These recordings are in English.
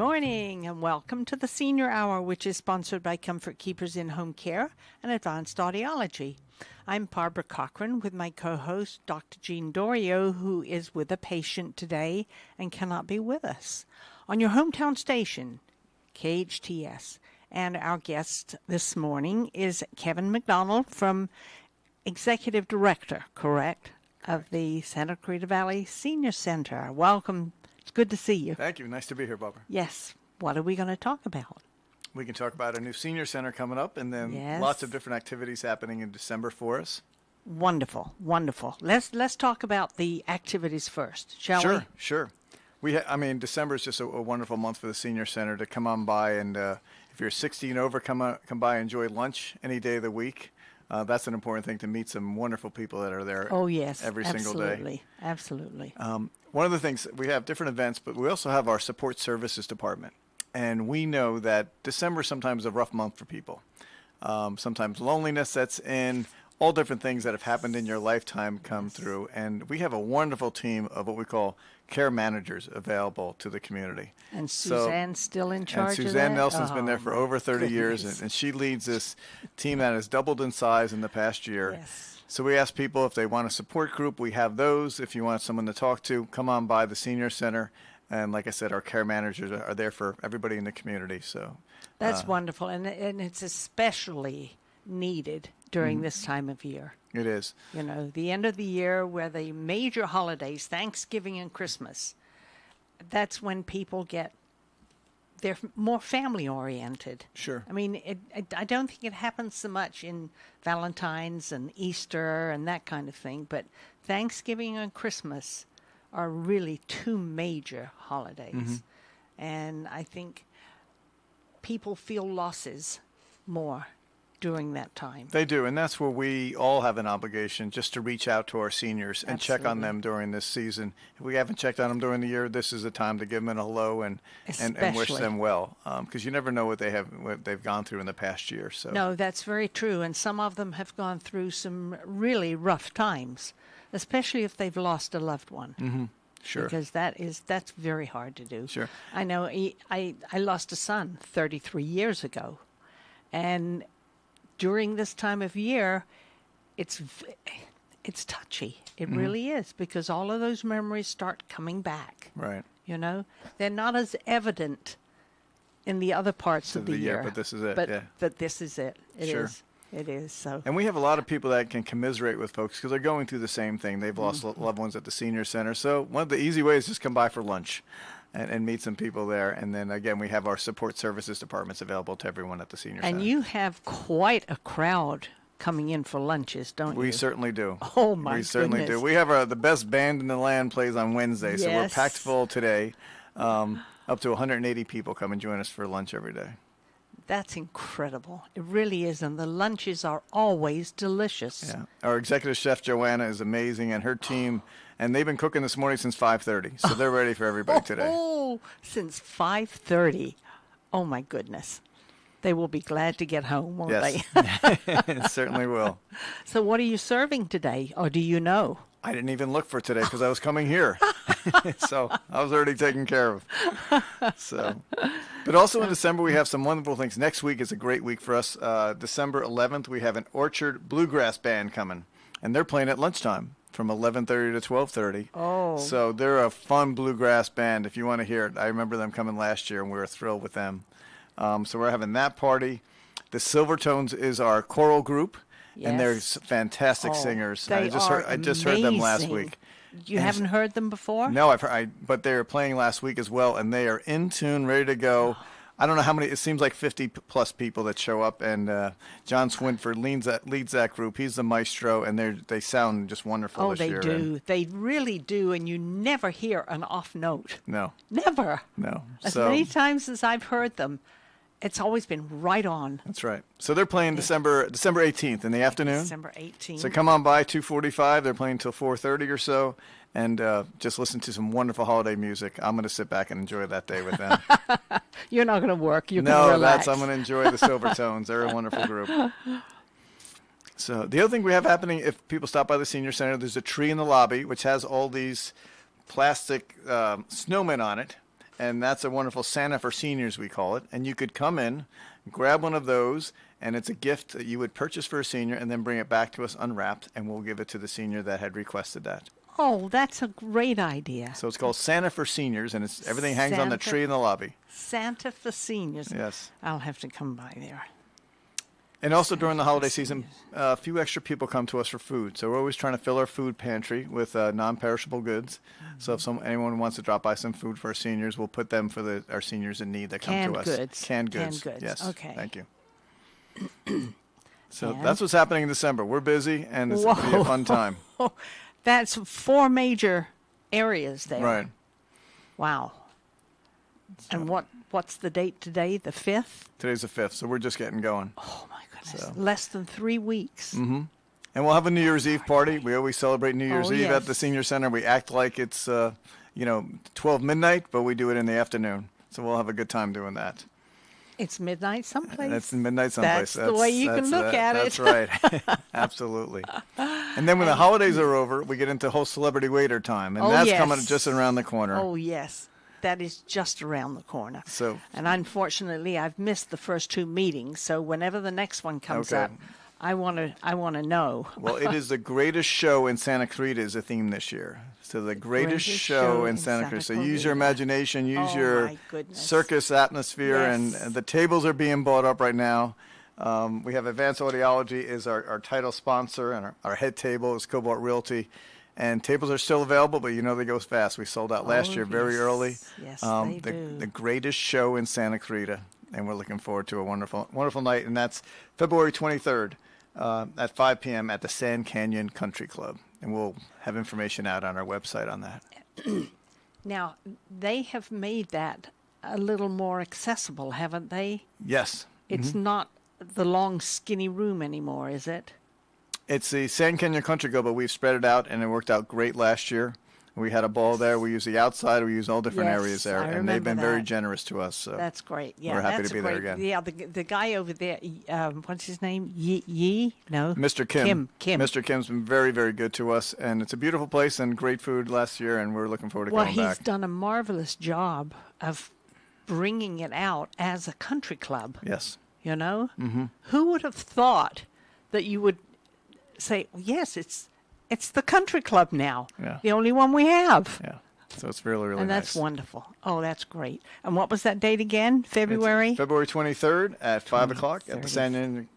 morning and welcome to the Senior Hour, which is sponsored by Comfort Keepers in Home Care and Advanced Audiology. I'm Barbara Cochran with my co-host, Dr. Jean Dorio, who is with a patient today and cannot be with us. On your hometown station, KHTS. And our guest this morning is Kevin McDonald from Executive Director, correct, of the Santa Clarita Valley Senior Center. Welcome. It's good to see you. Thank you. Nice to be here, Barbara. Yes. What are we going to talk about? We can talk about a new senior center coming up and then lots of different activities happening in December for us. Wonderful. Wonderful. Let's talk about the activities first, shall we? Sure. December is just a wonderful month for the senior center to come on by, and if you're 60 and over, come by and enjoy lunch any day of the week. That's an important thing, to meet some wonderful people that are there. Oh, yes, every single day. Absolutely. One of the things, we have different events, but we also have our support services department. And we know that December is sometimes a rough month for people. Sometimes loneliness sets in, all different things that have happened in your lifetime come through. And we have a wonderful team of what we call care managers available to the community. And Suzanne's still in charge of that? Suzanne Nelson's been there for over 30 years, and she leads this team that has doubled in size in the past year. Yes. So we ask people if they want a support group. We have those. If you want someone to talk to, come on by the senior center. And like I said, our care managers are there for everybody in the community. So that's wonderful, and it's especially needed during this time of year. It is. You know, the end of the year where the major holidays, Thanksgiving and Christmas, that's when people they're more family oriented. Sure. I mean, I don't think it happens so much in Valentine's and Easter and that kind of thing, but Thanksgiving and Christmas are really two major holidays. Mm-hmm. And I think people feel losses more during that time. They do, and that's where we all have an obligation, just to reach out to our seniors and check on them during this season. If we haven't checked on them during the year, this is the time to give them a hello and wish them well, because you never know what they've gone through in the past year. So no, that's very true, and some of them have gone through some really rough times, especially if they've lost a loved one. Mm-hmm. Sure. Because that's very hard to do. Sure. I know I lost a son 33 years ago, and during this time of year, it's touchy. It really is, because all of those memories start coming back. Right. You know, they're not as evident in the other parts of the year. But this is it. But this is it. Sure. It is. So. And we have a lot of people that can commiserate with folks because they're going through the same thing. They've lost loved ones at the senior center. So one of the easy ways is just come by for lunch and meet some people there. And then, again, we have our support services departments available to everyone at the senior center. And you have quite a crowd coming in for lunches, don't you? We certainly do. Oh, my goodness. We certainly do. We have the best band in the land plays on Wednesday, so we're packed full today. Up to 180 people come and join us for lunch every day. That's incredible. It really is, and the lunches are always delicious. Yeah. Our executive chef, Joanna, is amazing, and her team, and they've been cooking this morning since 5:30, so they're ready for everybody today. Oh, since 5:30. Oh, my goodness. They will be glad to get home, won't they? It certainly will. So what are you serving today, or do you know? I didn't even look for today because I was coming here. So I was already taken care of. But also in December, we have some wonderful things. Next week is a great week for us. December 11th, we have an Orchard Bluegrass Band coming, and they're playing at lunchtime from 11:30 to 12:30. Oh. So they're a fun bluegrass band if you want to hear it. I remember them coming last year, and we were thrilled with them. So we're having that party. The Silvertones is our choral group. Yes. And they're fantastic singers. I just heard them last week. You haven't heard them before? No, but they were playing last week as well, and they are in tune, ready to go. I don't know how many. It seems like 50+ people that show up, and John Swinford leads that group. He's the maestro, and they sound just wonderful this year. Oh, they do. They really do, and you never hear an off note. No. Never. No. As many times as I've heard them, it's always been right on. That's right. So they're playing December 18th in the afternoon. December 18th. So come on by, 2:45. They're playing until 4:30 or so. And just listen to some wonderful holiday music. I'm going to sit back and enjoy that day with them. You're not going to work. You're going to relax. I'm going to enjoy the Silvertones. They're a wonderful group. So the other thing we have happening, if people stop by the Senior Center, there's a tree in the lobby, which has all these plastic snowmen on it. and that's a wonderful Santa for seniors, we call it. And you could come in, grab one of those, and it's a gift that you would purchase for a senior and then bring it back to us unwrapped, and we'll give it to the senior that had requested that. Oh, that's a great idea. So it's called Santa for seniors, and everything hangs on the tree in the lobby. Santa for seniors. Yes. I'll have to come by there. And also during the holiday season, a few extra people come to us for food. So we're always trying to fill our food pantry with non-perishable goods. So if anyone wants to drop by some food for our seniors, we'll put them for our seniors in need that come to us. Canned goods. Yes. Okay. Thank you. So that's what's happening in December. We're busy, and it's going to be a fun time. That's 4 major areas there. Right. Wow. And what's the date today? The 5th? Today's the 5th, so we're just getting going. Oh, my goodness. Less than 3 weeks. Mm-hmm. And we'll have a New Year's Eve party. We always celebrate New Year's Eve at the Senior Center. We act like it's, 12 midnight, but we do it in the afternoon. So we'll have a good time doing that. It's midnight someplace. That's midnight someplace. That's the way you can look at it. That's right. Absolutely. And then when the holidays are over, we get into whole celebrity waiter time. And that's coming just around the corner. Oh, yes. That is just around the corner. So, and unfortunately, I've missed the first 2 meetings. So whenever the next one comes up, I want to know. Well, it is the greatest show in Santa Clarita is the theme this year. So the greatest show in Santa Clarita. So use your imagination, use your circus atmosphere, and the tables are being bought up right now. We have Advanced Audiology is our title sponsor, and our head table is Cobalt Realty. And tables are still available, but they go fast. We sold out last year very early. Yes, they do. The greatest show in Santa Clarita, and we're looking forward to a wonderful, wonderful night. And that's February 23rd at 5 p.m. at the Sand Canyon Country Club. And we'll have information out on our website on that. Now, they have made that a little more accessible, haven't they? Yes. It's not the long, skinny room anymore, is it? It's the Sand Canyon Country Club, but we've spread it out, and it worked out great last year. We had a ball there. We use the outside. We use all different areas there, and they've been very generous to us. So that's great. Yeah, we're happy to be there again. Yeah, the guy over there, what's his name? Yi? No, Mr. Kim. Kim. Mr. Kim's been very, very good to us, and it's a beautiful place and great food last year, and we're looking forward to going back. Well, he's done a marvelous job of bringing it out as a country club. Yes. Mm-hmm. Who would have thought that you would say, yes, it's the country club now. Yeah. The only one we have. Yeah. So it's really, really nice. And that's wonderful. Oh, that's great. And what was that date again? February? It's February 23rd at 5 o'clock at the Sand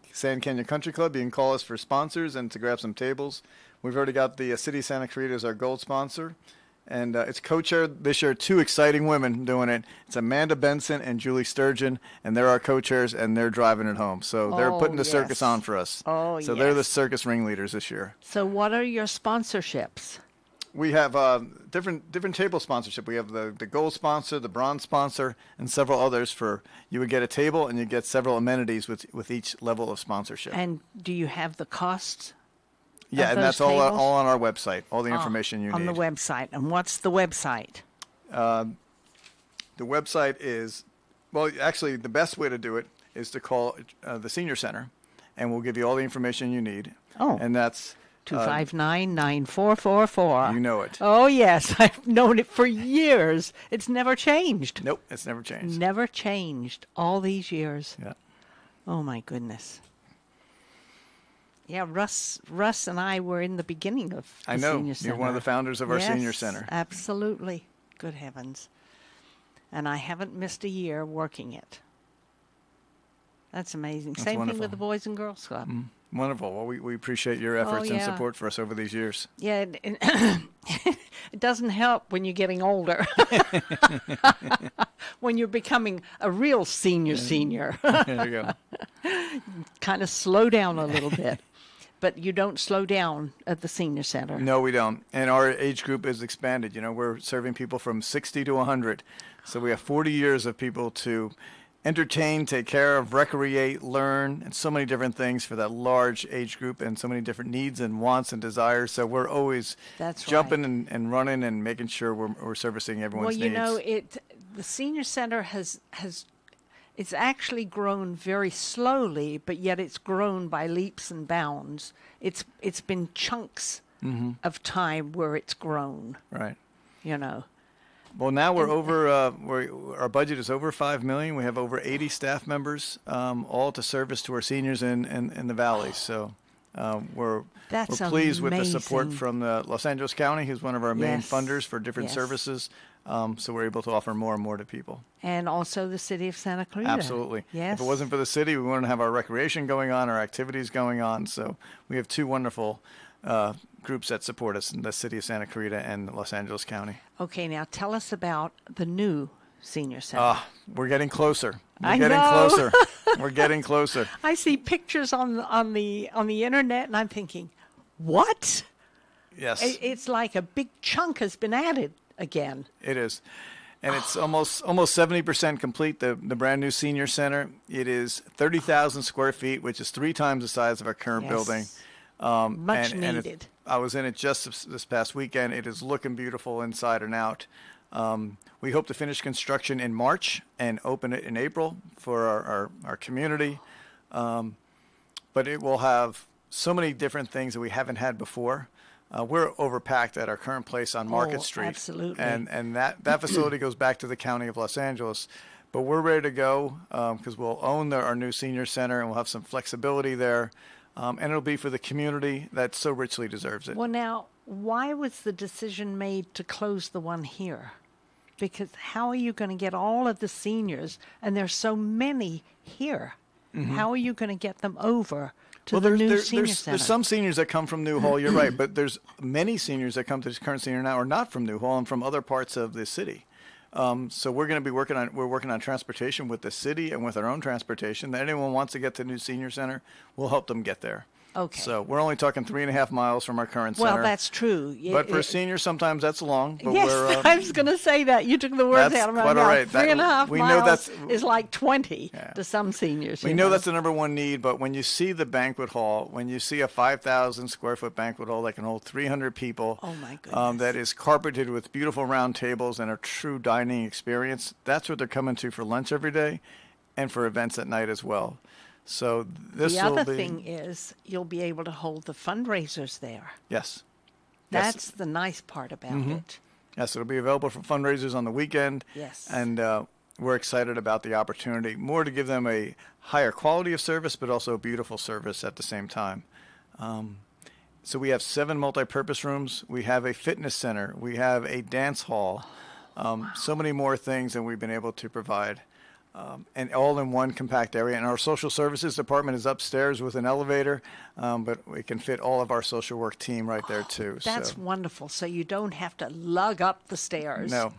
Canyon Country Club. You can call us for sponsors and to grab some tables. We've already got the City of Santa Clarita as our gold sponsor. And it's co-chaired this year, 2 exciting women doing it. It's Amanda Benson and Julie Sturgeon, and they're our co-chairs, and they're driving it home. So they're putting the circus on for us. Oh, so they're the circus ringleaders this year. So what are your sponsorships? We have different table sponsorship. We have the gold sponsor, the bronze sponsor, and several others. For you would get a table, and you get several amenities with each level of sponsorship. And do you have the costs? Yeah, and that's all on our website, all the information you need. On the website. And what's the website? The website is, well, actually, the best way to do it is to call the Senior Center, and we'll give you all the information you need. Oh. And that's 259-9444. You know it. Oh, yes. I've known it for years. It's never changed. Nope, it's never changed. Never changed all these years. Yeah. Oh, my goodness. Yeah, Russ and I were in the beginning of the Senior Center. You're one of the founders of our Senior Center. Absolutely. Good heavens. And I haven't missed a year working it. That's amazing. That's Same wonderful. thing with the Boys and Girls Club. Wonderful. Well, we appreciate your efforts and support for us over these years. Yeah, it doesn't help when you're getting older. When you're becoming a real senior. There you go. Kind of slow down a little bit. But you don't slow down at the Senior Center. No, we don't. And our age group is expanded. We're serving people from 60 to 100. So we have 40 years of people to entertain, take care of, recreate, learn, and so many different things for that large age group and so many different needs and wants and desires. So we're always jumping and running and making sure we're servicing everyone's needs. Well, the Senior Center it's actually grown very slowly, but yet it's grown by leaps and bounds. It's been chunks of time where it's grown. Right. Well, now we're over. Our budget is over $5 million. We have over 80 staff members, all to service to our seniors in the valley. So we're pleased with the support from the Los Angeles County, who's one of our main funders for different services. So we're able to offer more and more to people. And also the city of Santa Clarita. Absolutely. Yes. If it wasn't for the city, we wouldn't have our recreation going on, our activities going on. So we have two wonderful groups that support us in the city of Santa Clarita and Los Angeles County. Okay, now tell us about the new senior center. We're getting closer. I know. We're getting closer. I see pictures on the internet, and I'm thinking, what? Yes. It's like a big chunk has been added again. It is. And it's almost 70% complete, the brand new senior center. It is 30,000 square feet, which is 3 times the size of our current building. Much needed. And I was in it just this past weekend. It is looking beautiful inside and out. We hope to finish construction in March and open it in April for our community. But it will have so many different things that we haven't had before. We're overpacked at our current place on Market Street. Absolutely. And that facility goes back to the County of Los Angeles. But we're ready to go because we'll own our new senior center and we'll have some flexibility there. And it'll be for the community that so richly deserves it. Well, now, why was the decision made to close the one here? Because how are you going to get all of the seniors, and there's so many here, how are you going to get them over to the new senior center? There's some seniors that come from Newhall, you're right, but there's many seniors that come to this current senior now are not from Newhall and from other parts of the city. So we're going to be working on transportation with the city and with our own transportation. That anyone wants to get to the new senior center, we'll help them get there. Okay. So we're only talking 3.5 miles from our current center. Well, that's true. But for seniors, sometimes that's long. But yes, I was going to say that. You took the words out of my mouth. Right. 3.5 miles is like 20 to some seniors. We know that's the number one need, but when you see the banquet hall, when you see a 5,000 square foot banquet hall that can hold 300 people, oh my goodness, that is carpeted with beautiful round tables and a true dining experience, that's what they're coming to for lunch every day and for events at night as well. So the other thing is you'll be able to hold the fundraisers there. Yes. That's the nice part about it. Yes, it'll be available for fundraisers on the weekend. Yes. And we're excited about the opportunity, more to give them a higher quality of service, but also a beautiful service at the same time. So we have 7 multi-purpose rooms. We have a fitness center. We have a dance hall. So many more things than we've been able to provide. And all in one compact area. And our social services department is upstairs with an elevator, but we can fit all of our social work team right there too. That's wonderful. So you don't have to lug up the stairs. No.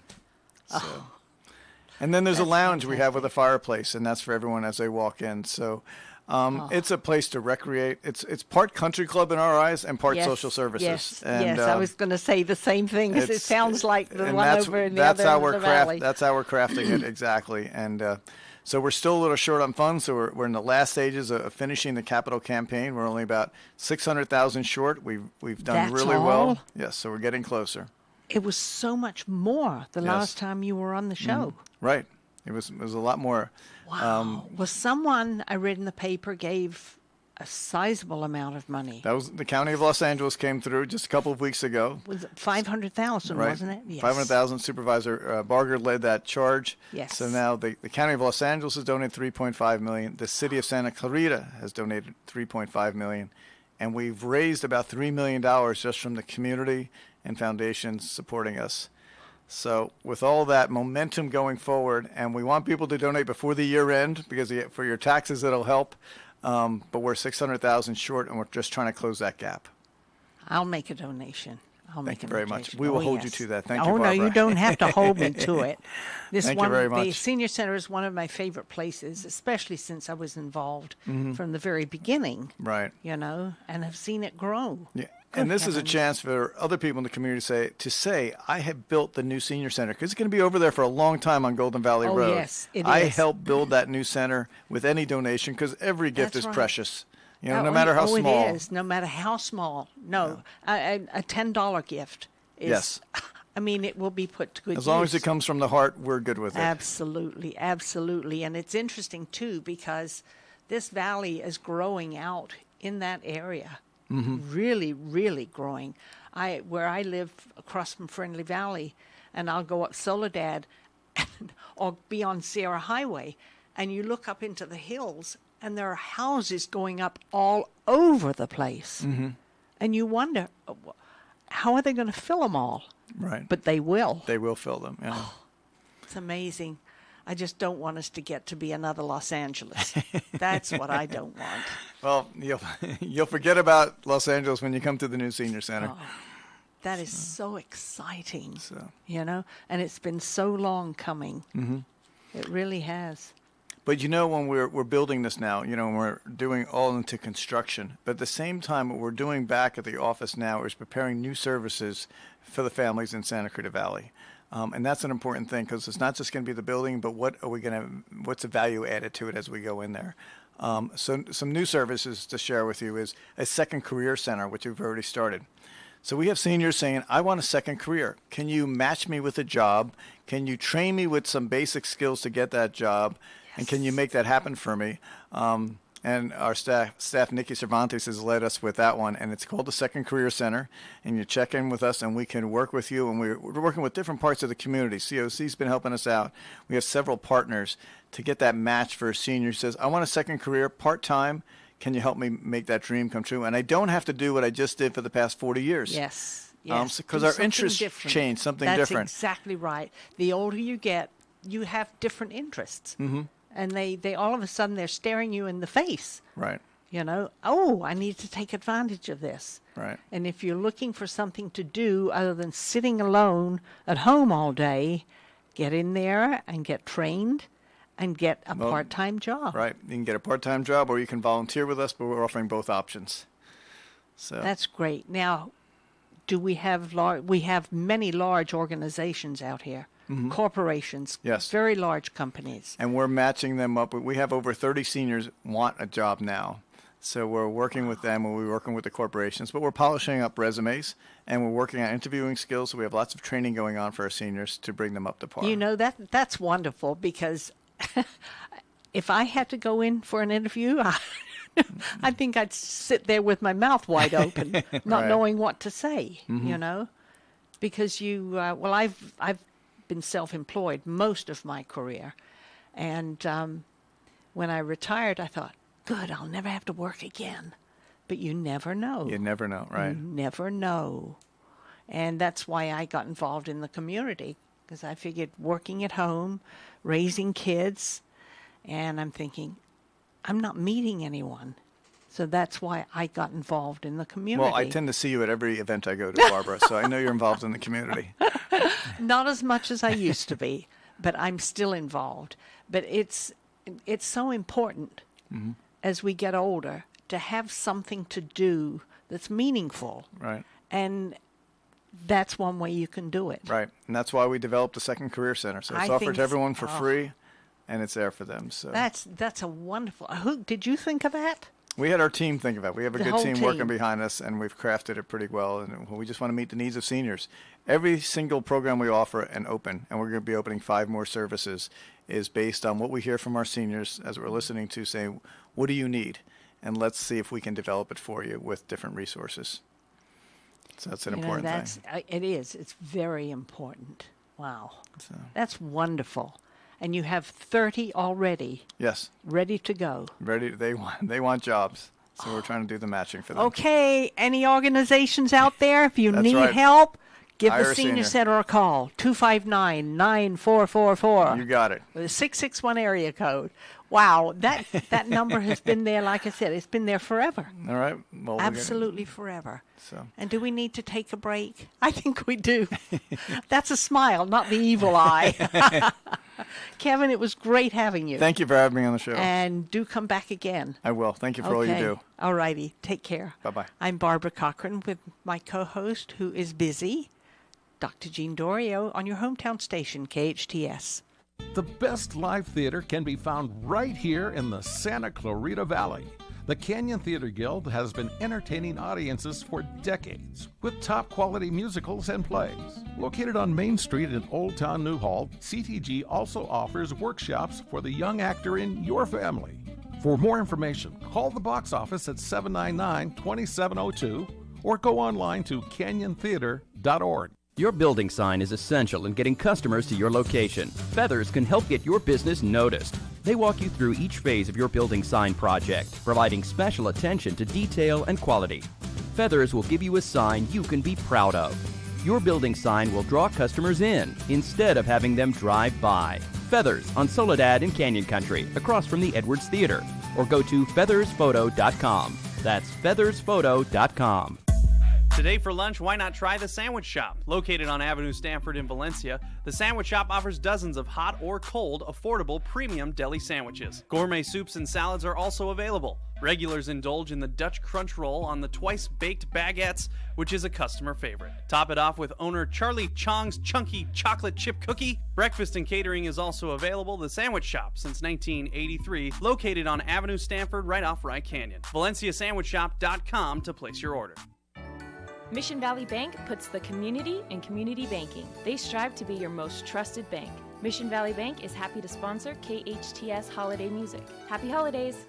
And then there's a lounge we have with a fireplace, and that's for everyone as they walk in. So it's a place to recreate. It's part country club in our eyes and part social services. Yes, and, I was going to say the same thing because it sounds like the one over in the other end of the valley. That's how we're crafting it, exactly. And so we're still a little short on funds, so we're in the last stages of finishing the capital campaign. We're only about $600,000 short. We've done really well. Yes, so we're getting closer. It was so much more the last time you were on the show. Right. It was a lot more. Wow. Well, someone I read in the paper gave a sizable amount of money. That was the County of Los Angeles came through just a couple of weeks ago. Was it 500,000, wasn't it? Yes. 500,000. Supervisor Barger led that charge. Yes. So now the County of Los Angeles has donated $3.5 million. The city of Santa Clarita has donated $3.5 million. And we've raised about $3 million just from the community and foundations supporting us. So with all that momentum going forward, and we want people to donate before the year end because for your taxes it'll help, but we're $600,000 short and we're just trying to close that gap. I'll make a donation. Thank you very much. We will hold you to that. Thank you, Barbara. Oh, no, you don't have to hold me to it. Thank you very much. The Senior Center is one of my favorite places, especially since I was involved from the very beginning. Right. You know, and have seen it grow. Yeah. And this is a chance for other people in the community to say, I have built the new senior center, because it's going to be over there for a long time on Golden Valley Road. Oh, yes, it is. I helped build that new center with any donation, because every gift is precious. You know, no matter how small. It is, no matter how small. No, a $10 gift is, yes. I mean, it will be put to good use. As long as it comes from the heart, we're good with it. Absolutely, absolutely. And it's interesting, too, because this valley is growing out in that area. Really, really growing. Where I live across from Friendly Valley, and I'll go up Soledad or be on Sierra Highway, and you look up into the hills, and there are houses going up all over the place. Mm-hmm. And you wonder, how are they going to fill them all? Right. But they will. They will fill them, yeah. It's amazing. I just don't want us to get to be another Los Angeles. That's what I don't want. Well, you'll forget about Los Angeles when you come to the new senior center. Oh, that is so exciting, So. you know, and it's been so long coming. Mm-hmm. It really has. But when we're building this now, and we're doing all into construction. But at the same time, what we're doing back at the office now is preparing new services for the families in Santa Clarita Valley. And that's an important thing, because it's not just going to be the building, but what's the value added to it as we go in there. So some new services to share with you is a second career center, which we've already started. So we have seniors saying, I want a second career. Can you match me with a job? Can you train me with some basic skills to get that job? Yes. And can you make that happen for me? And our staff, Nikki Cervantes, has led us with that one, and it's called the Second Career Center. And you check in with us, and we can work with you. And we're working with different parts of the community. COC's been helping us out. We have several partners to get that match for a senior who says, I want a second career, part-time. Can you help me make that dream come true? And I don't have to do what I just did for the past 40 years. Yes. Yes. Because our interests change, something different. That's exactly right. The older you get, you have different interests. Mm-hmm. And they all of a sudden, they're staring you in the face. Right. I need to take advantage of this. Right. And if you're looking for something to do other than sitting alone at home all day, get in there and get trained and get a part-time job. Right. You can get a part-time job, or you can volunteer with us, but we're offering both options. So that's great. Now, do we have we have many large organizations out here? Mm-hmm. Corporations, yes, very large companies. And we're matching them up. We have over 30 seniors want a job now. So we're working with them, and we're working with the corporations, but we're polishing up resumes, and we're working on interviewing skills. So we have lots of training going on for our seniors to bring them up to par. That's wonderful, because if I had to go in for an interview, I think I'd sit there with my mouth wide open, not right. knowing what to say, mm-hmm. Because I've been self-employed most of my career, and when I retired, I thought, good, I'll never have to work again. But you never know. You never know, right? You never know. And that's why I got involved in the community, because I figured working at home, raising kids, and I'm thinking, I'm not meeting anyone. So that's why I got involved in the community. Well, I tend to see you at every event I go to, Barbara, so I know you're involved in the community. Not as much as I used to be, but I'm still involved. But it's so important mm-hmm. as we get older to have something to do that's meaningful. Right. And that's one way you can do it. Right. And that's why we developed the Second Career Center. So it's offered to everyone for free, and it's there for them. So that's a wonderful. Who did you think of that? We had our team think of it. We have a good team team working behind us, and we've crafted it pretty well. And we just want to meet the needs of seniors. Every single program we offer and open, and we're going to be opening 5 more services, is based on what we hear from our seniors as we're listening to, saying, what do you need? And let's see if we can develop it for you with different resources. So that's an important thing. It is. It's very important. Wow. So. That's wonderful. And you have 30 already. Yes. Ready to go. Ready. They want jobs. So we're trying to do the matching for them. Okay. Any organizations out there, if you That's need right. help, give Hire the Senior Center a call. 259-9444. You got it. With a 661 area code. Wow. That number has been there, like I said, it's been there forever. All right. Well, absolutely forever. So. And do we need to take a break? I think we do. That's a smile, not the evil eye. Kevin, it was great having you. Thank you for having me on the show. And do come back again. I will. Thank you for all you do. All righty. Take care. Bye-bye. I'm Barbara Cochran with my co-host, who is busy, Dr. Jean Dorio, on your hometown station, KHTS. The best live theater can be found right here in the Santa Clarita Valley. The Canyon Theater Guild has been entertaining audiences for decades with top quality musicals and plays. Located on Main Street in Old Town Newhall, CTG also offers workshops for the young actor in your family. For more information, call the box office at 799-2702 or go online to canyontheater.org. Your building sign is essential in getting customers to your location. Feathers can help get your business noticed. They walk you through each phase of your building sign project, providing special attention to detail and quality. Feathers will give you a sign you can be proud of. Your building sign will draw customers in instead of having them drive by. Feathers on Soledad in Canyon Country, across from the Edwards Theater. Or go to feathersphoto.com. That's feathersphoto.com. Today for lunch, why not try the Sandwich Shop? Located on Avenue Stanford in Valencia, the Sandwich Shop offers dozens of hot or cold, affordable, premium deli sandwiches. Gourmet soups and salads are also available. Regulars indulge in the Dutch Crunch Roll on the twice-baked baguettes, which is a customer favorite. Top it off with owner Charlie Chong's Chunky Chocolate Chip Cookie. Breakfast and catering is also available. The Sandwich Shop, since 1983, located on Avenue Stanford right off Rye Canyon. ValenciaSandwichShop.com to place your order. Mission Valley Bank puts the community in community banking. They strive to be your most trusted bank. Mission Valley Bank is happy to sponsor KHTS holiday music. Happy holidays!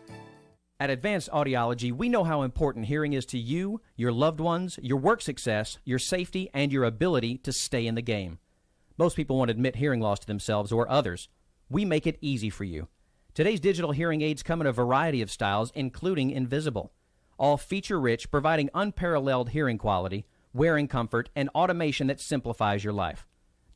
At Advanced Audiology, we know how important hearing is to you, your loved ones, your work success, your safety, and your ability to stay in the game. Most people won't admit hearing loss to themselves or others. We make it easy for you. Today's digital hearing aids come in a variety of styles, including invisible. All feature-rich, providing unparalleled hearing quality, wearing comfort, and automation that simplifies your life.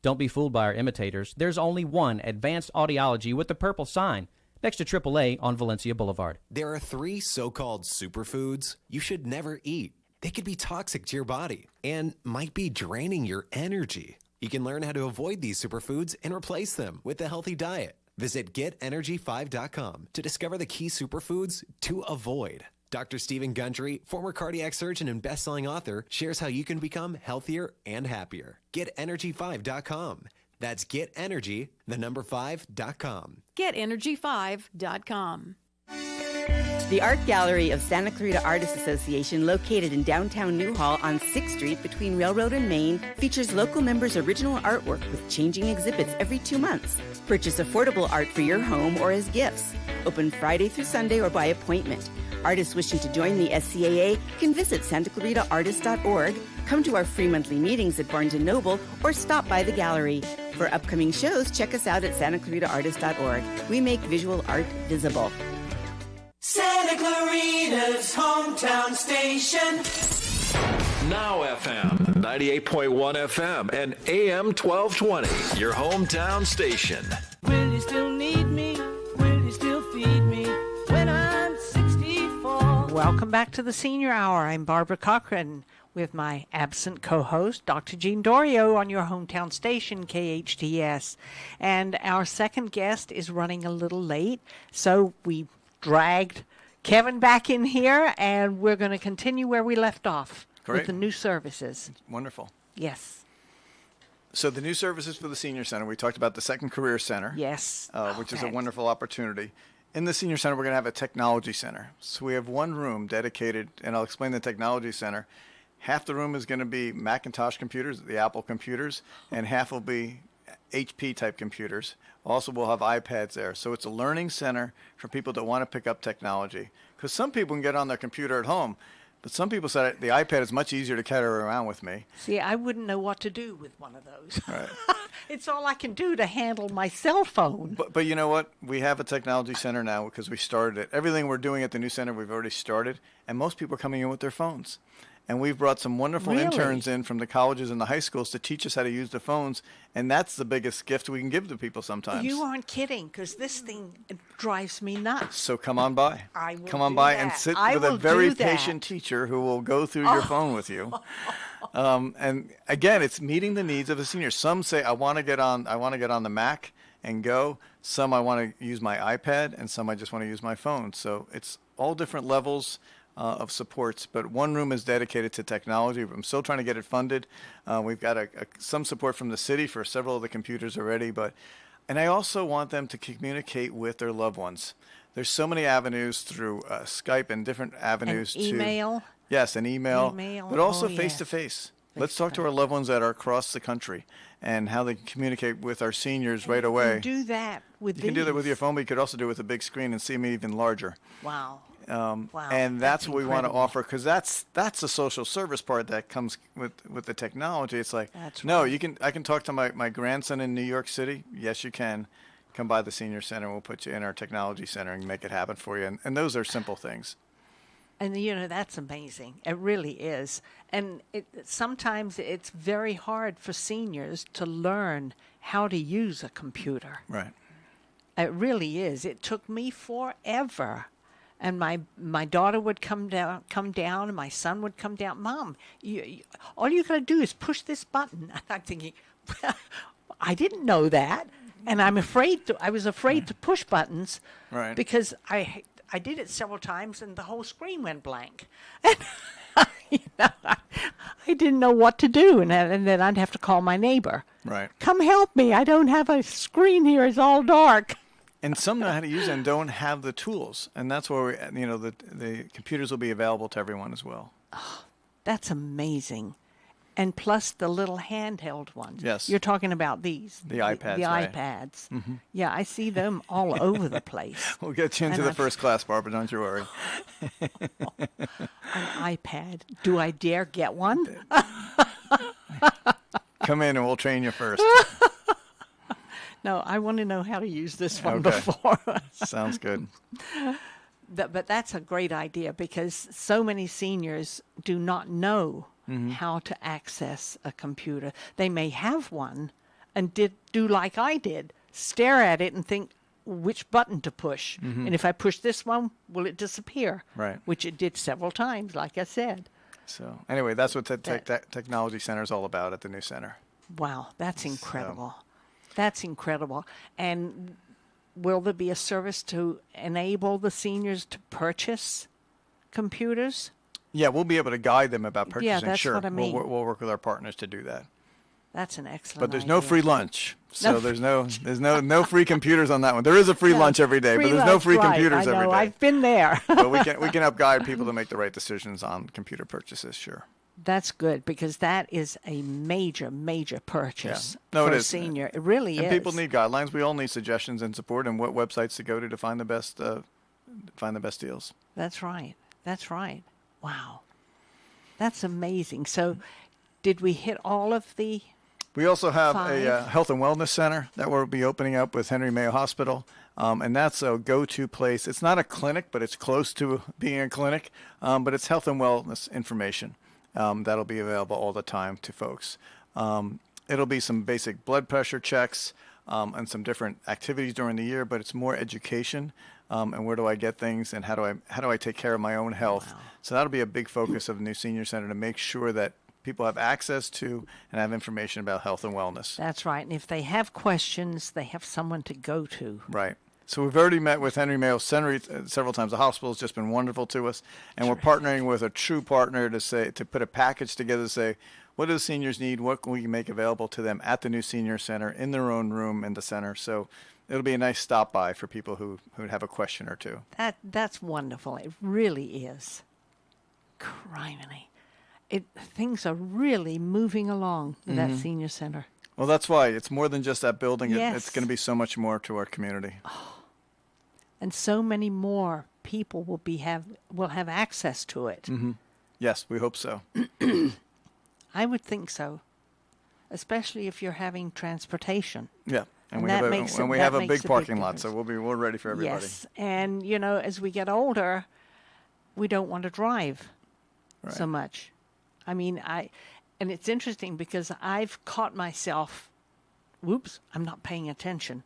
Don't be fooled by our imitators. There's only one Advanced Audiology with the purple sign next to AAA on Valencia Boulevard. There are 3 so-called superfoods you should never eat. They could be toxic to your body and might be draining your energy. You can learn how to avoid these superfoods and replace them with a healthy diet. Visit GetEnergy5.com to discover the key superfoods to avoid. Dr. Stephen Gundry, former cardiac surgeon and best-selling author, shares how you can become healthier and happier. GetEnergy5.com. That's GetEnergy5.com. GetEnergy5.com. The Art Gallery of Santa Clarita Artists Association, located in downtown Newhall on 6th Street between Railroad and Main, features local members' original artwork with changing exhibits every 2 months. Purchase affordable art for your home or as gifts. Open Friday through Sunday or by appointment. Artists wishing to join the SCAA can visit santaclaritaartist.org, come to our free monthly meetings at Barnes & Noble, or stop by the gallery. For upcoming shows, check us out at santaclaritaartist.org. We make visual art visible. Santa Clarita's hometown station. Now FM, 98.1 FM, and AM 1220, your hometown station. Will you still need me? Will you still feed me when I'm 64? Welcome back to the Senior Hour. I'm Barbara Cochran with my absent co-host, Dr. Jean Dorio, on your hometown station, KHTS. And our second guest is running a little late, so we dragged Kevin back in here, and we're going to continue where we left off. Great. With the new services. Wonderful. Yes. So the new services for the Senior Center, we talked about the Second Career Center. Yes. Which is a wonderful opportunity. In the Senior Center, we're going to have a technology center. So we have one room dedicated, and I'll explain the technology center. Half the room is going to be Macintosh computers, the Apple computers, and half will be HP-type computers. Also, we'll have iPads there. So it's a learning center for people that want to pick up technology. Because some people can get on their computer at home, but some people said the iPad is much easier to carry around with me. See, I wouldn't know what to do with one of those. Right. It's all I can do to handle my cell phone. But you know what? We have a technology center now because we started it. Everything we're doing at the new center, we've already started. And most people are coming in with their phones. And we've brought some wonderful interns in from the colleges and the high schools to teach us how to use the phones. And that's the biggest gift we can give to people sometimes. You aren't kidding, because this thing drives me nuts. So come on by. I will come on by that. and sit I with a will very do that. patient teacher who will go through your phone with you. And again, it's meeting the needs of the seniors. Some say, I want to get on the Mac and go. Some I want to use my iPad, and some I just want to use my phone. So it's all different levels of supports, but one room is dedicated to technology. I'm still trying to get it funded. We've got some support from the city for several of the computers already, and I also want them to communicate with their loved ones. There's so many avenues through Skype and different avenues and email. Yes, an email, but also face-to-face. Let's talk to our loved ones that are across the country and how they can communicate with our seniors right away. You can do that with You can do that with your phone, but you could also do it with a big screen and see them even larger. Wow. And that's what we want to offer, because that's the social service part that comes with the technology. It's like, no, I can talk to my grandson in New York City. Yes, you can. Come by the senior center. We'll put you in our technology center and make it happen for you. And those are simple things. And, that's amazing. It really is. And sometimes it's very hard for seniors to learn how to use a computer. Right. It really is. It took me forever. And my daughter would come down, and my son would come down. Mom, all you got to do is push this button. And I'm thinking, well, I didn't know that. And I was afraid to push buttons, right? Because I did it several times and the whole screen went blank. And I didn't know what to do, and then I'd have to call my neighbor. Right. Come help me! I don't have a screen here; it's all dark. And some know how to use it and don't have the tools, and that's where the computers will be available to everyone as well. Oh, that's amazing. And plus the little handheld ones. Yes. You're talking about these. The iPads. The right. iPads. Mm-hmm. Yeah, I see them all over the place. We'll get you into the first class, Barbara. Don't you worry. An iPad. Do I dare get one? Come in and we'll train you first. No, I want to know how to use this one Okay. before. Sounds good. But that's a great idea, because so many seniors do not know how to access a computer. They may have one and do like I did, stare at it and think which button to push. And if I push this one, will it disappear? Right. Which it did several times, like I said. So anyway, that's what the Technology Center is all about at the new center. Wow, that's incredible. That's incredible. And will there be a service to enable the seniors to purchase computers? Yeah, we'll be able to guide them about purchasing. Yeah, that's sure. what I mean. We'll work with our partners to do that. That's an excellent But there's idea. no free lunch, so there's no free computers on that one. There is a free lunch every day, but there's no free computers I know, every day. I've been there. But we can help guide people to make the right decisions on computer purchases. Sure. That's good, because that is a major purchase No, for it a is. senior. It really And is. people need guidelines. We all need suggestions and support, and what websites to go to find the best deals. That's right. That's right. Wow. That's amazing. So did we hit all of the We also have a 5? health and wellness center that we'll be opening up with Henry Mayo Hospital, and that's a go-to place. It's not a clinic, but it's close to being a clinic, but it's health and wellness information that'll be available all the time to folks. It'll be some basic blood pressure checks and some different activities during the year, but it's more education and where do I get things and how do I take care of my own health. Wow. So that'll be a big focus of the new senior center, to make sure that people have access to and have information about health and wellness. That's right. And if they have questions, they have someone to go to. Right. So we've already met with Henry Mayo Center several times. The hospital's just been wonderful to us, and we're partnering with a true partner to put a package together to say, what do the seniors need? What can we make available to them at the new senior center in their own room in the center? So it'll be a nice stop by for people who have a question or two. That's wonderful. It really is. Criminy. Things are really moving along in that senior center. Well, that's why it's more than just that building. Yes. It's going to be so much more to our community. And so many more people will have access to it. Yes, we hope so. I would think so, especially if you're having transportation. Yeah, and And we that have a makes big a big parking lot, difference. so we're ready for everybody. Yes, and as we get older, we don't want to drive so much. I mean, and it's interesting because I've caught myself, whoops, I'm not paying attention.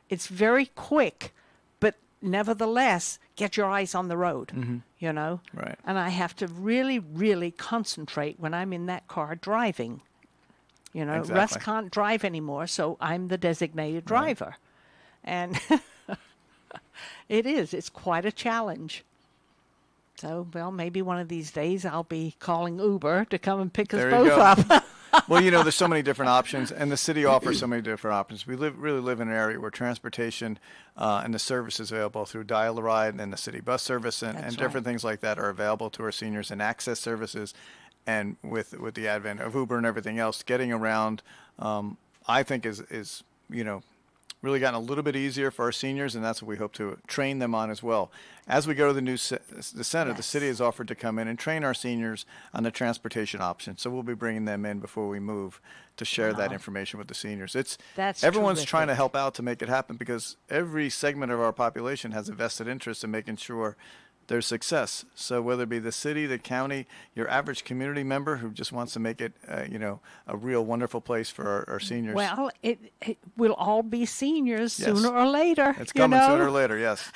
It's very quick, but nevertheless, get your eyes on the road, Right. And I have to really, really concentrate when I'm in that car driving. Russ Exactly. can't drive anymore, so I'm the designated driver. And it's quite a challenge. So, well, maybe one of these days I'll be calling Uber to come and pick us There you both go. up. Well, there's so many different options, and the city offers so many different options. We really live in an area where transportation and the services available through Dial-A-Ride and the city bus service and different things like that are available to our seniors, and access services. And with the advent of Uber and everything else, getting around, I think is really gotten a little bit easier for our seniors, and that's what we hope to train them on as well. As we go to the center, the city has offered to come in and train our seniors on the transportation options. So we'll be bringing them in before we move to share that information with the seniors. Everyone's terrific. trying to help out to make it happen, because every segment of our population has a vested interest in making sure there's success. So whether it be the city, the county, your average community member who just wants to make it, a real wonderful place for our seniors. Well, it will all be seniors Yes. sooner or later. It's coming you know? sooner or later, yes.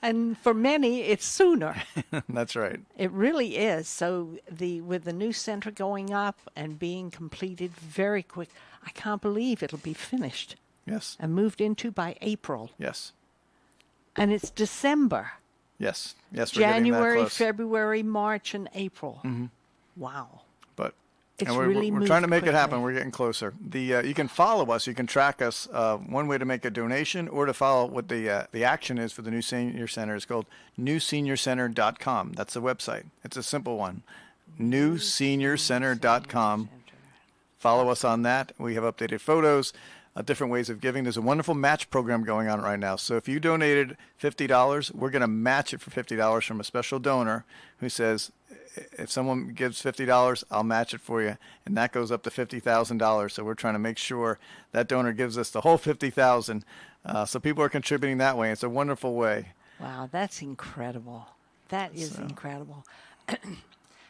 And for many, it's sooner. That's right. It really is. So with the new center going up and being completed very quick, I can't believe it'll be finished Yes. and moved into by April. Yes. And it's December. Yes. Yes. We're getting that January, close. February, March, and April. Mm-hmm. Wow. But It's and we're really trying to moved make it happen. quickly. We're getting closer. You can follow us. You can track us. One way to make a donation or to follow what the action is for the new senior center is called newseniorcenter.com. That's the website. It's a simple one. newseniorcenter.com. Follow us on that. We have updated photos, different ways of giving. There's a wonderful match program going on right now. So if you donated $50, we're going to match it for $50 from a special donor who says, if someone gives $50, I'll match it for you. And that goes up to $50,000. So we're trying to make sure that donor gives us the whole $50,000. So people are contributing that way. It's a wonderful way. Wow, that's incredible. That is incredible.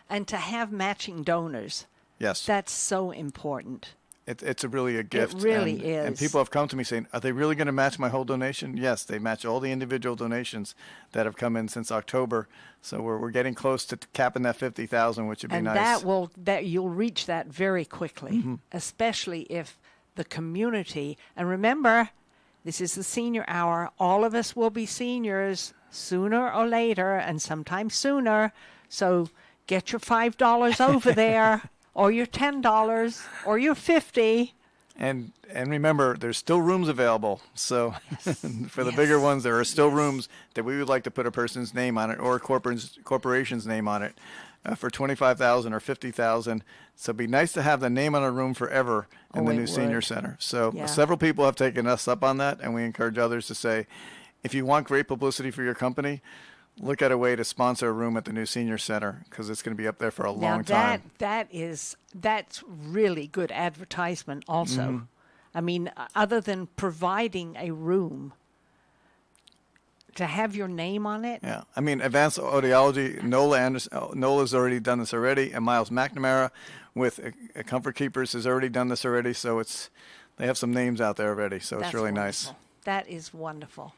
And to have matching donors, Yes. that's so important. It's really a gift. really and, is. And people have come to me saying, are they really going to match my whole donation? Yes, they match all the individual donations that have come in since October. So we're getting close to capping that $50,000, which would be And nice. that you'll reach that very quickly, Mm-hmm. especially if the community, and remember, this is the senior hour. All of us will be seniors sooner or later, and sometimes sooner. So get your $5 over there, or your $10, or your $50. And remember, there's still rooms available. So for the bigger ones, there are still rooms that we would like to put a person's name on it or a corporation's name on it for $25,000 or $50,000. So it'd be nice to have the name on a room forever in the it new senior would. center. So Yeah. several people have taken us up on that, and we encourage others to say, if you want great publicity for your company, look at a way to sponsor a room at the new senior center, because it's going to be up there for a long time. That's really good advertisement also. Mm-hmm. I mean, other than providing a room, to have your name on it. Yeah, I mean, Advanced Audiology, Nola's already done this already, and Miles McNamara with Comfort Keepers has already done this already. So they have some names out there already. So it's That's really wonderful. nice. That is wonderful.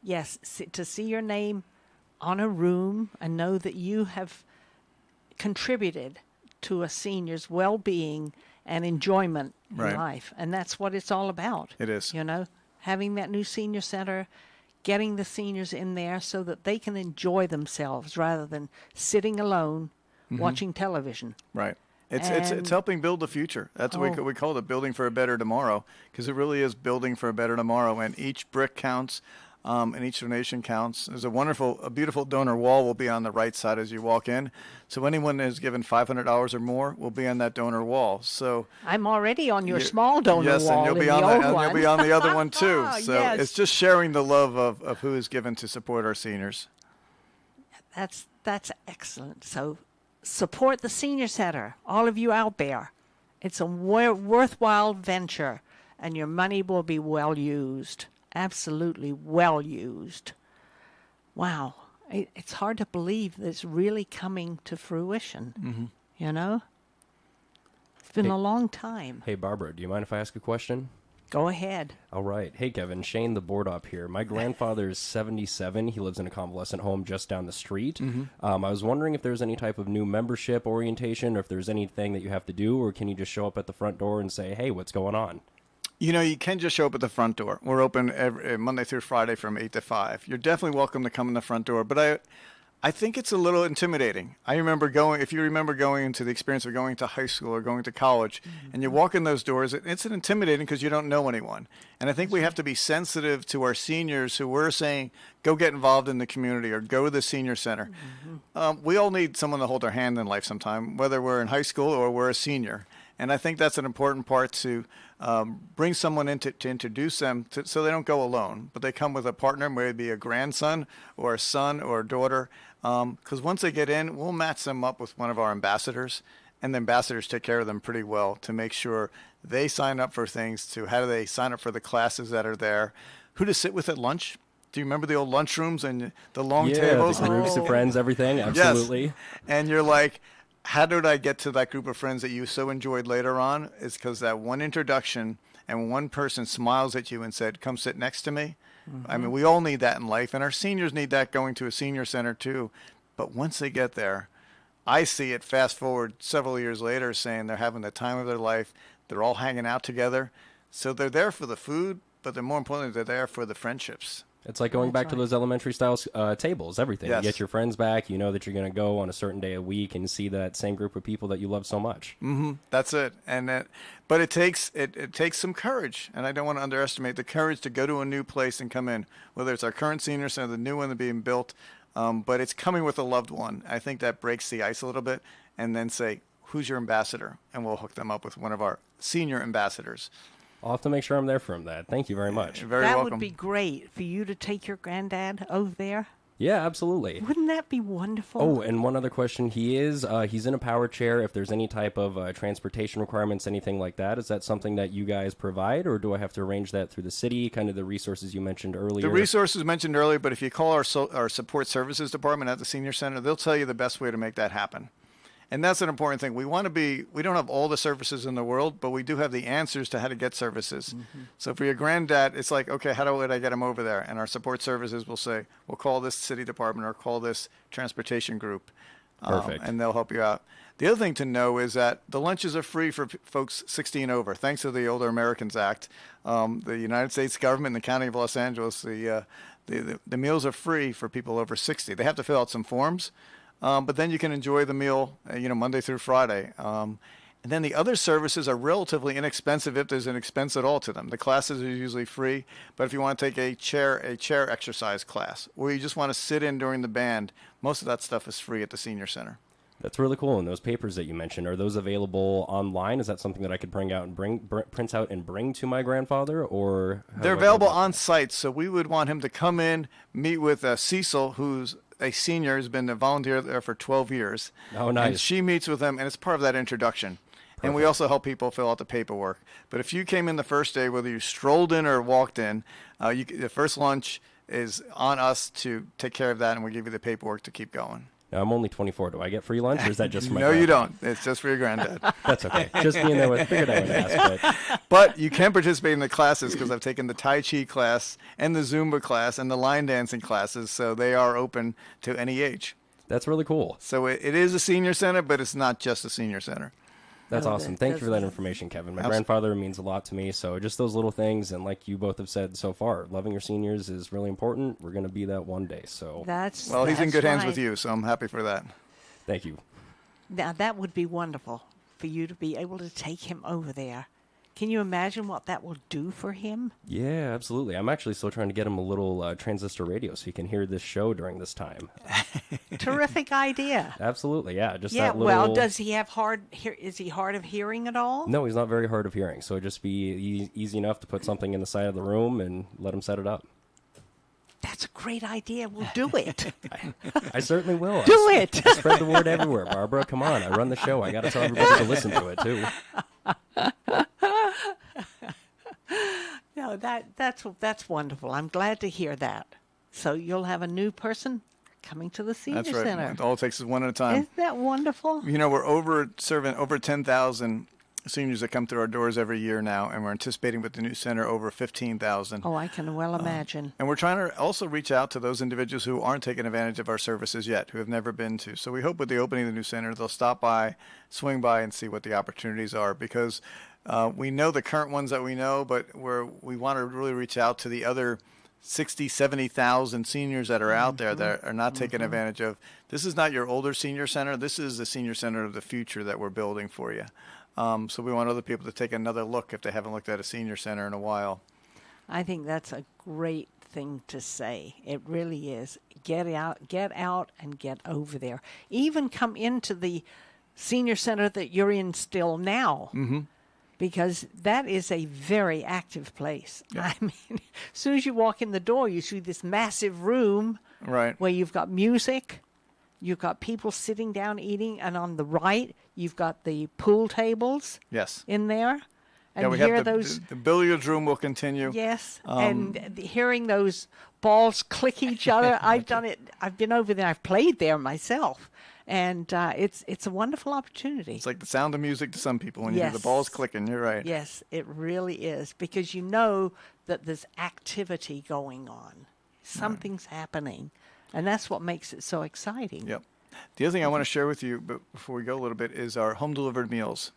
Yes, to see your name on a room and know that you have contributed to a senior's well-being and enjoyment in Right. life. And that's what it's all about. It is. You know, having that new senior center, getting the seniors in there so that they can enjoy themselves rather than sitting alone watching television. Right. It's And- helping build the future. That's what we call it, building for a better tomorrow, because it really is building for a better tomorrow. And each brick counts, and each donation counts. There's a beautiful donor wall will be on the right side as you walk in. So anyone that has given $500 or more will be on that donor wall. So I'm already on your small donor yes, wall and you'll in be the on old and one. you'll be on the other one too. So Yes. it's just sharing the love of who is given to support our seniors. That's excellent. So support the senior center, all of you out there. It's a worthwhile venture, and your money will be well used. Absolutely well used. Wow. It's hard to believe that it's really coming to fruition. You know? It's been a long time. Hey, Barbara, do you mind if I ask a question? Go ahead. All right. Hey, Kevin, Shane the board up here. My grandfather is 77. He lives in a convalescent home just down the street. I was wondering if there's any type of new membership orientation, or if there's anything that you have to do, or can you just show up at the front door and say, hey, what's going on? You know, you can just show up at the front door. We're open every Monday through Friday from 8 to 5. You're definitely welcome to come in the front door, but I think it's a little intimidating. If you remember going into the experience of going to high school or going to college, and you walk in those doors, it's intimidating because you don't know anyone. And I think we have to be sensitive to our seniors who we're saying, go get involved in the community or go to the senior center. We all need someone to hold our hand in life sometime, whether we're in high school or we're a senior. And I think that's an important part to bring someone in to introduce them so they don't go alone, but they come with a partner, maybe a grandson or a son or a daughter. Because once they get in, we'll match them up with one of our ambassadors, and the ambassadors take care of them pretty well to make sure they sign up for things, to how do they sign up for the classes that are there, who to sit with at lunch. Do you remember the old lunchrooms and the long tables? Yeah, the groups of friends, everything, absolutely. Yes. And you're like, how did I get to that group of friends that you so enjoyed later on? It's because that one introduction and one person smiles at you and said, come sit next to me. Mm-hmm. I mean, we all need that in life, and our seniors need that going to a senior center too. But once they get there, I see it fast forward several years later saying they're having the time of their life. They're all hanging out together. So they're there for the food, but they're more importantly, they're there for the friendships. It's like going back to those elementary style tables, everything. Yes. You get your friends back. You know that you're going to go on a certain day a week and see that same group of people that you love so much. Mm-hmm. That's it. And but it takes some courage, and I don't want to underestimate the courage to go to a new place and come in, whether it's our current senior center, the new one that's being built, but it's coming with a loved one. I think that breaks the ice a little bit, and then say, who's your ambassador? And we'll hook them up with one of our senior ambassadors. I'll have to make sure I'm there for him. Thank you very much. You're very welcome. welcome. That would be great for you to take your granddad over there. Yeah, absolutely. Wouldn't that be wonderful? Oh, and one other question. He's in a power chair. If there's any type of transportation requirements, anything like that, is that something that you guys provide, or do I have to arrange that through the city, kind of the resources you mentioned earlier? The resources mentioned earlier, but if you call our support services department at the senior center, they'll tell you the best way to make that happen. And that's an important thing. We don't have all the services in the world, but we do have the answers to how to get services. Mm-hmm. So for your granddad, it's like, okay, how would I get him over there? And our support services will say, we'll call this city department or call this transportation group. Perfect. And they'll help you out. The other thing to know is that the lunches are free for folks 60 and over, thanks to the Older Americans Act. The United States government and the County of Los Angeles, the meals are free for people over 60. They have to fill out some forms. But then you can enjoy the meal, Monday through Friday. And then the other services are relatively inexpensive if there's an expense at all to them. The classes are usually free, but if you want to take a chair exercise class, or you just want to sit in during the band, most of that stuff is free at the senior center. That's really cool. And those papers that you mentioned, are those available online? Is that something that I could print out and bring to my grandfather, or they're available on site? So we would want him to come in, meet with Cecil, who's a senior, has been a volunteer there for 12 years. Oh, nice. And she meets with them, and it's part of that introduction. Perfect. And we also help people fill out the paperwork. But if you came in the first day, whether you strolled in or walked in, the first lunch is on us to take care of that, and we give you the paperwork to keep going. Now, I'm only 24. Do I get free lunch, or is that just for my No, you don't. It's just for your granddad. That's okay. Just being there with, figured I would ask. But you can participate in the classes because I've taken the Tai Chi class and the Zumba class and the line dancing classes, so they are open to any age. That's really cool. So it is a senior center, but it's not just a senior center. That's awesome. Thank you for that information, Kevin. My grandfather means a lot to me, so just those little things, and like you both have said so far, loving your seniors is really important. We're going to be that one day. So he's in good hands with you, so I'm happy for that. Thank you. Now, that would be wonderful for you to be able to take him over there. Can you imagine what that will do for him? Yeah, absolutely. I'm actually still trying to get him a little transistor radio so he can hear this show during this time. Terrific idea. Absolutely, yeah. That little... Well, does he have is he hard of hearing at all? No, he's not very hard of hearing, so it'd just be easy enough to put something in the side of the room and let him set it up. That's a great idea. We'll do it. I certainly will. Do it. Spread the word everywhere, Barbara. Come on, I run the show. I got to tell everybody to listen to it, too. No, that's wonderful. I'm glad to hear that. So you'll have a new person coming to the senior center. That's right. All it takes is one at a time. Isn't that wonderful? We're serving over 10,000 seniors that come through our doors every year now, and we're anticipating with the new center over 15,000. Oh, I can well imagine. And we're trying to also reach out to those individuals who aren't taking advantage of our services yet, who have never been to. So we hope with the opening of the new center, they'll stop by, swing by, and see what the opportunities are, because we know the current ones that we know, but we want to really reach out to the other 60, 70,000 seniors that are out there that are not taken advantage of. This is not your older senior center. This is the senior center of the future that we're building for you. So we want other people to take another look if they haven't looked at a senior center in a while. I think that's a great thing to say. It really is. Get out and get over there. Even come into the senior center that you're in still now. Mm-hmm. Because that is a very active place. Yeah. I mean, as soon as you walk in the door, you see this massive room Right. where you've got music, you've got people sitting down eating, and on the right, you've got the pool tables Yes. in there. And Yeah, we hear have those. the billiards room will continue. Yes, and hearing those balls click each other. I've done it. I've been over there. I've played there myself, and it's a wonderful opportunity. It's like the sound of music to some people when you hear the Yes. balls clicking. You're right. Yes, it really is, because you know that there's activity going on. Something's happening, and that's what makes it so exciting. Yep. The other thing I want to share with you before we go a little bit is our home delivered meals.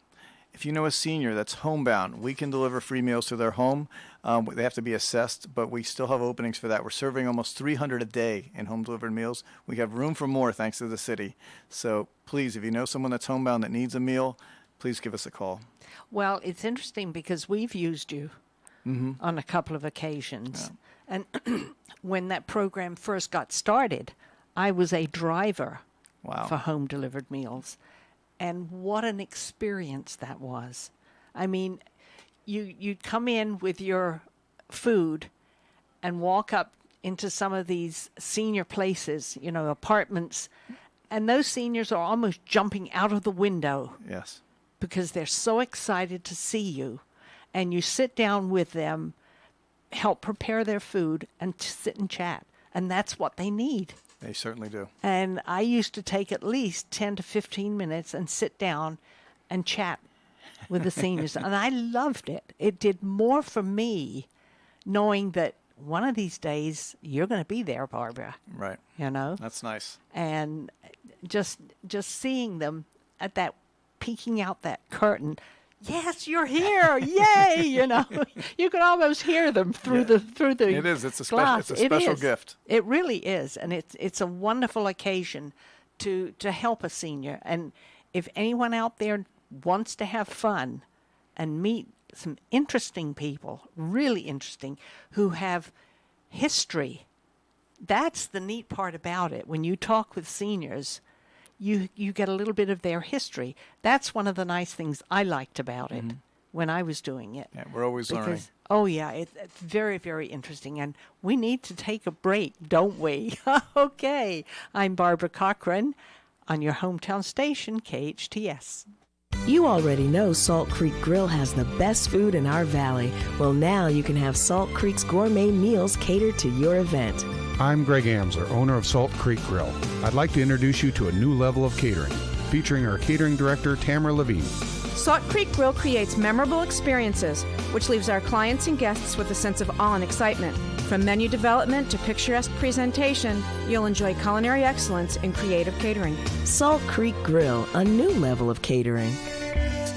If you know a senior that's homebound, we can deliver free meals to their home. They have to be assessed, but we still have openings for that. We're serving almost 300 a day in home delivered meals. We have room for more thanks to the city. So please, if you know someone that's homebound that needs a meal, please give us a call. Well, it's interesting because we've used you on a couple of occasions. And when that program first got started, I was a driver for home delivered meals. And what an experience that was. I mean, you'd come in with your food and walk up into some of these senior places, you know, apartments, and those seniors are almost jumping out of the window. Yes. Because they're so excited to see you. And you sit down with them, help prepare their food, and sit and chat. And that's what they need. They certainly do. And I used to take at least 10 to 15 minutes and sit down and chat with the seniors. And I loved it. It did more for me knowing that one of these days you're going to be there, Barbara. Right. You know? That's nice. And just seeing them at that, peeking out that curtain. Yes, you're here! Yay! You know, you can almost hear them through the It is. It's a glass. special gift. It really is, and it's a wonderful occasion to help a senior. And if anyone out there wants to have fun and meet some interesting people, really interesting, who have history, that's the neat part about it. When you talk with seniors, you get a little bit of their history. That's one of the nice things I liked about it when I was doing it. Yeah, we're always learning. Oh, yeah, it's very, very interesting. And we need to take a break, don't we? Okay. I'm Barbara Cochran on your hometown station, KHTS. You already know Salt Creek Grill has the best food in our valley. Well, now you can have Salt Creek's gourmet meals catered to your event. I'm Greg Amsler, owner of Salt Creek Grill. I'd like to introduce you to a new level of catering, featuring our catering director, Tamara Levine. Salt Creek Grill creates memorable experiences, which leaves our clients and guests with a sense of awe and excitement. From menu development to picturesque presentation, you'll enjoy culinary excellence in creative catering. Salt Creek Grill, a new level of catering.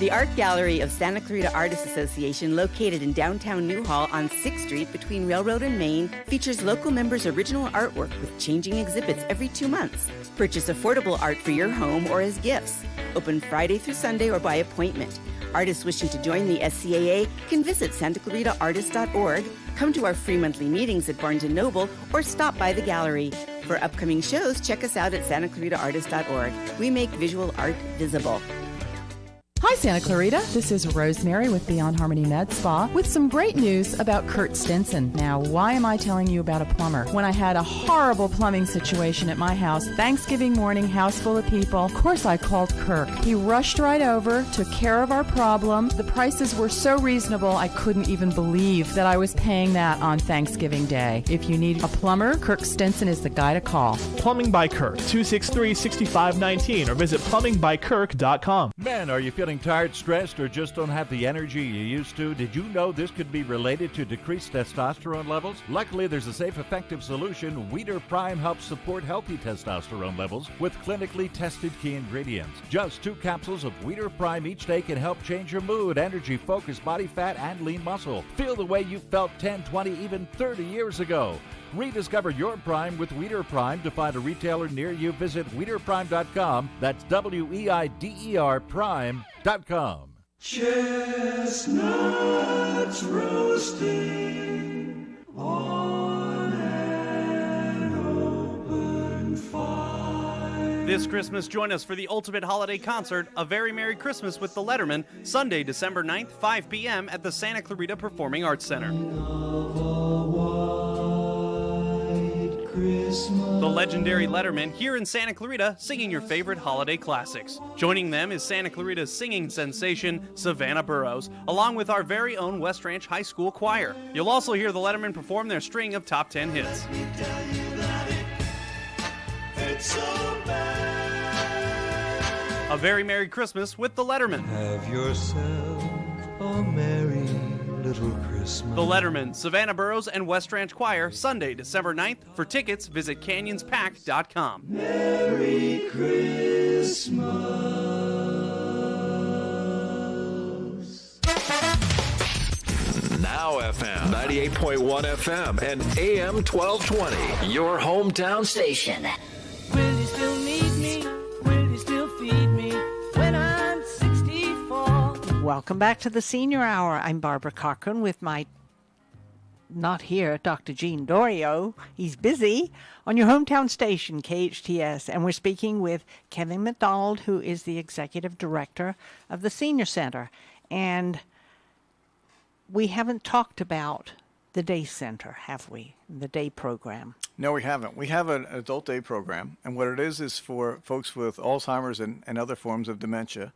The Art Gallery of Santa Clarita Artists Association, located in downtown Newhall on 6th Street between Railroad and Main, features local members' original artwork with changing exhibits every 2 months. Purchase affordable art for your home or as gifts. Open Friday through Sunday or by appointment. Artists wishing to join the SCAA can visit santaclaritaartist.org, come to our free monthly meetings at Barnes & Noble, or stop by the gallery. For upcoming shows, check us out at santaclaritaartist.org. We make visual art visible. Hi, Santa Clarita. This is Rosemary with Beyond Harmony Med Spa with some great news about Kurt Stinson. Now, why am I telling you about a plumber? When I had a horrible plumbing situation at my house, Thanksgiving morning, house full of people, of course I called Kirk. He rushed right over, took care of our problem. The prices were so reasonable, I couldn't even believe that I was paying that on Thanksgiving Day. If you need a plumber, Kirk Stinson is the guy to call. Plumbing by Kirk, 263-6519, or visit plumbingbykirk.com. Man, are you feeling tired, stressed, or just don't have the energy you used to? Did you know this could be related to decreased testosterone levels? Luckily, there's a safe, effective solution. Weeder Prime helps support healthy testosterone levels with clinically tested key ingredients. Just 2 capsules of Weeder Prime each day can help change your mood, energy, focus, body fat, and lean muscle. Feel the way you felt 10, 20, even 30 years ago. Rediscover your Prime with Weeder Prime. To find a retailer near you, visit WeederPrime.com. That's WEIDER Prime.com. Chestnuts roasting on an open fire. This Christmas, join us for the ultimate holiday concert, A Very Merry Christmas with the Letterman, Sunday, December 9th, 5 p.m. at the Santa Clarita Performing Arts Center. The legendary Letterman here in Santa Clarita singing your favorite holiday classics. Joining them is Santa Clarita's singing sensation, Savannah Burrows, along with our very own West Ranch High School choir. You'll also hear the Letterman perform their string of top 10 hits. A Very Merry Christmas with the Letterman. Have yourself a merry little Christmas. The Letterman, Savannah Burrows, and West Ranch Choir, Sunday, December 9th. For tickets, visit canyonspack.com. Merry Christmas. Now FM, 98.1 FM, and AM 1220. Your hometown station. Will you still need me? Will you still feed me when I'm 64? Welcome back to the Senior Hour. I'm Barbara Cochran with my, not here, Dr. Gene Dorio. He's busy on your hometown station, KHTS. And we're speaking with Kevin McDonald, who is the Executive Director of the Senior Center. And we haven't talked about the day center, have we? The day program. No, we haven't. We have an adult day program, and what it is for folks with Alzheimer's and other forms of dementia.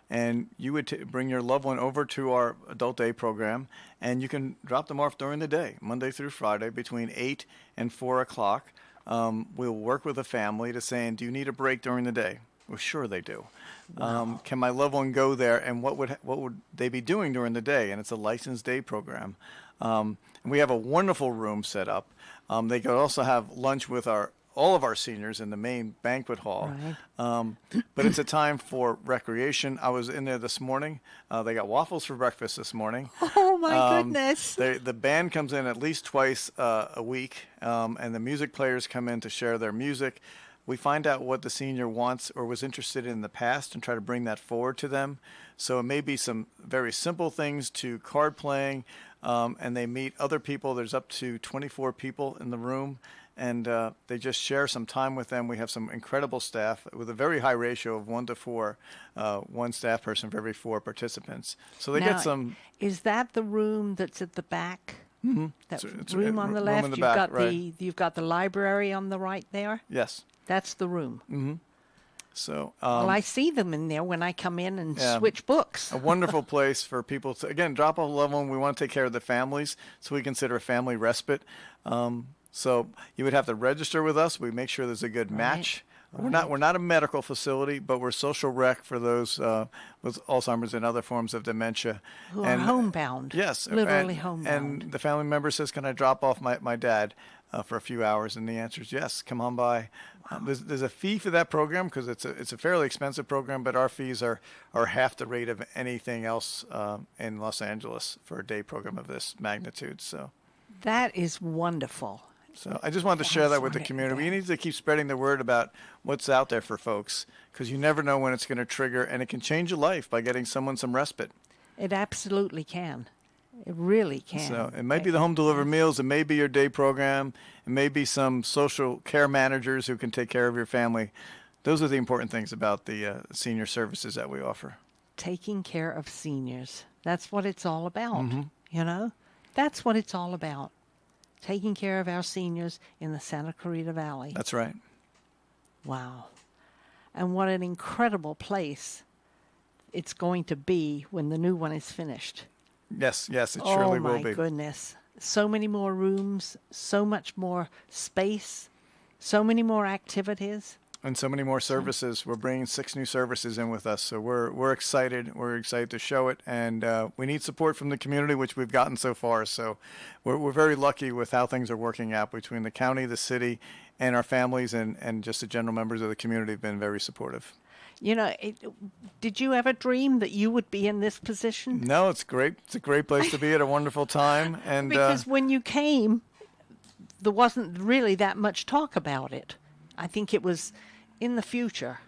And you would bring your loved one over to our adult day program, and you can drop them off during the day, Monday through Friday, between 8 and 4 o'clock. We'll work with the family to saying, do you need a break during the day? Well, sure they do. Wow. Can my loved one go there, and what would they be doing during the day? And it's a licensed day program. And we have a wonderful room set up. They could also have lunch with all of our seniors in the main banquet hall. Right. But it's a time for recreation. I was in there this morning. They got waffles for breakfast this morning. Oh, my goodness. The band comes in at least twice a week, and the music players come in to share their music. We find out what the senior wants or was interested in the past and try to bring that forward to them. So it may be some very simple things to card playing, and they meet other people. There's up to 24 people in the room, and they just share some time with them. We have some incredible staff with a very high ratio of 1 to 4, one staff person for every 4 participants. So they get some. Is that the room that's at the back? Mm-hmm. That room on the left. You've got the library on the right there. Yes. That's the room. Mm-hmm. So, well, I see them in there when I come in and switch books. A wonderful place for people to, again, drop off a loved one. We want to take care of the families, so we consider a family respite. So you would have to register with us. We make sure there's a good match. Right. We're not a medical facility, but we're social rec for those with Alzheimer's and other forms of dementia. Who are homebound. Yes. Literally homebound. And the family member says, can I drop off my dad for a few hours? And the answer is yes, come on by. Wow. There's a fee for that program because it's a fairly expensive program, but our fees are half the rate of anything else in Los Angeles for a day program of this magnitude. So that is wonderful. So I just wanted to share that with the community. We need to keep spreading the word about what's out there for folks because you never know when it's going to trigger, and it can change your life by getting someone some respite. It absolutely can. It really can. So it might be the home delivered meals. It may be your day program. It may be some social care managers who can take care of your family. Those are the important things about the senior services that we offer. Taking care of seniors. That's what it's all about. Mm-hmm. You know, that's what it's all about. Taking care of our seniors in the Santa Clarita Valley. That's right. Wow. And what an incredible place it's going to be when the new one is finished. Yes, it surely will be. Oh, my goodness. So many more rooms, so much more space, so many more activities. And so many more services. We're bringing 6 new services in with us, so we're excited. We're excited to show it, and we need support from the community, which we've gotten so far. So we're very lucky with how things are working out between the county, the city, and our families, and just the general members of the community have been very supportive. You know, did you ever dream that you would be in this position? No, it's great. It's a great place to be at a wonderful time. And because when you came, there wasn't really that much talk about it. I think it was in the future.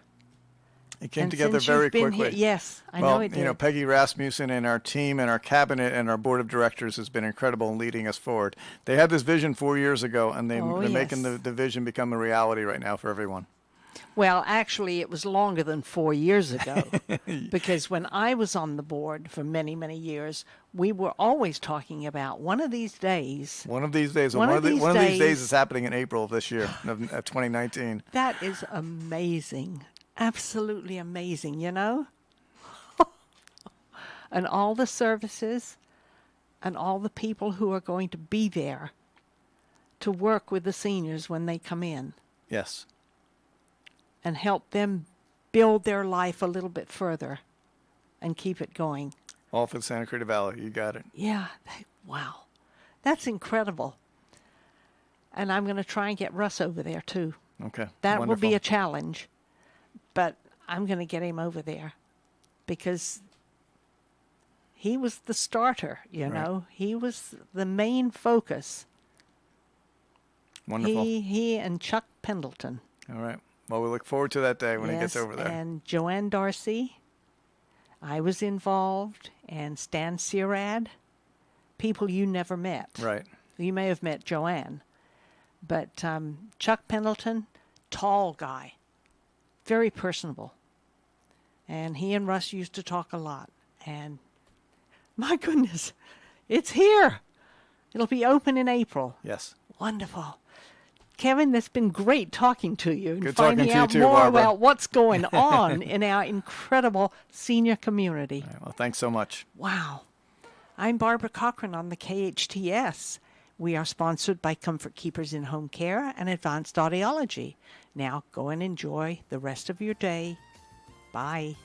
It came together very quickly. Yes, I know it did. You know, Peggy Rasmussen and our team and our cabinet and our board of directors has been incredible in leading us forward. They had this vision 4 years ago, and they're making the vision become a reality right now for everyone. Well, actually, it was longer than 4 years ago because when I was on the board for many, many years, we were always talking about one of these days. One of these days is happening in April of this year, of 2019. That is amazing. Absolutely amazing, you know? And all the services and all the people who are going to be there to work with the seniors when they come in. Yes. And help them build their life a little bit further and keep it going. All for the Santa Clarita Valley. You got it. Yeah. Wow. That's incredible. And I'm going to try and get Russ over there, too. Okay. That Wonderful. will be a challenge. But I'm going to get him over there because he was the starter, you know. He was the main focus. Wonderful. He and Chuck Pendleton. All right. Well, we look forward to that day when he gets over there. And Joanne Darcy, I was involved, and Stan Sierrad, people you never met. Right. You may have met Joanne. But Chuck Pendleton, tall guy, very personable. And he and Russ used to talk a lot. And my goodness, it's here. It'll be open in April. Yes. Wonderful. Kevin, it's been great talking to you and Good finding talking to you out too, more Barbara. about what's going on in our incredible senior community. All right, well, thanks so much. Wow. I'm Barbara Cochran on the KHTS. We are sponsored by Comfort Keepers in Home Care and Advanced Audiology. Now go and enjoy the rest of your day. Bye.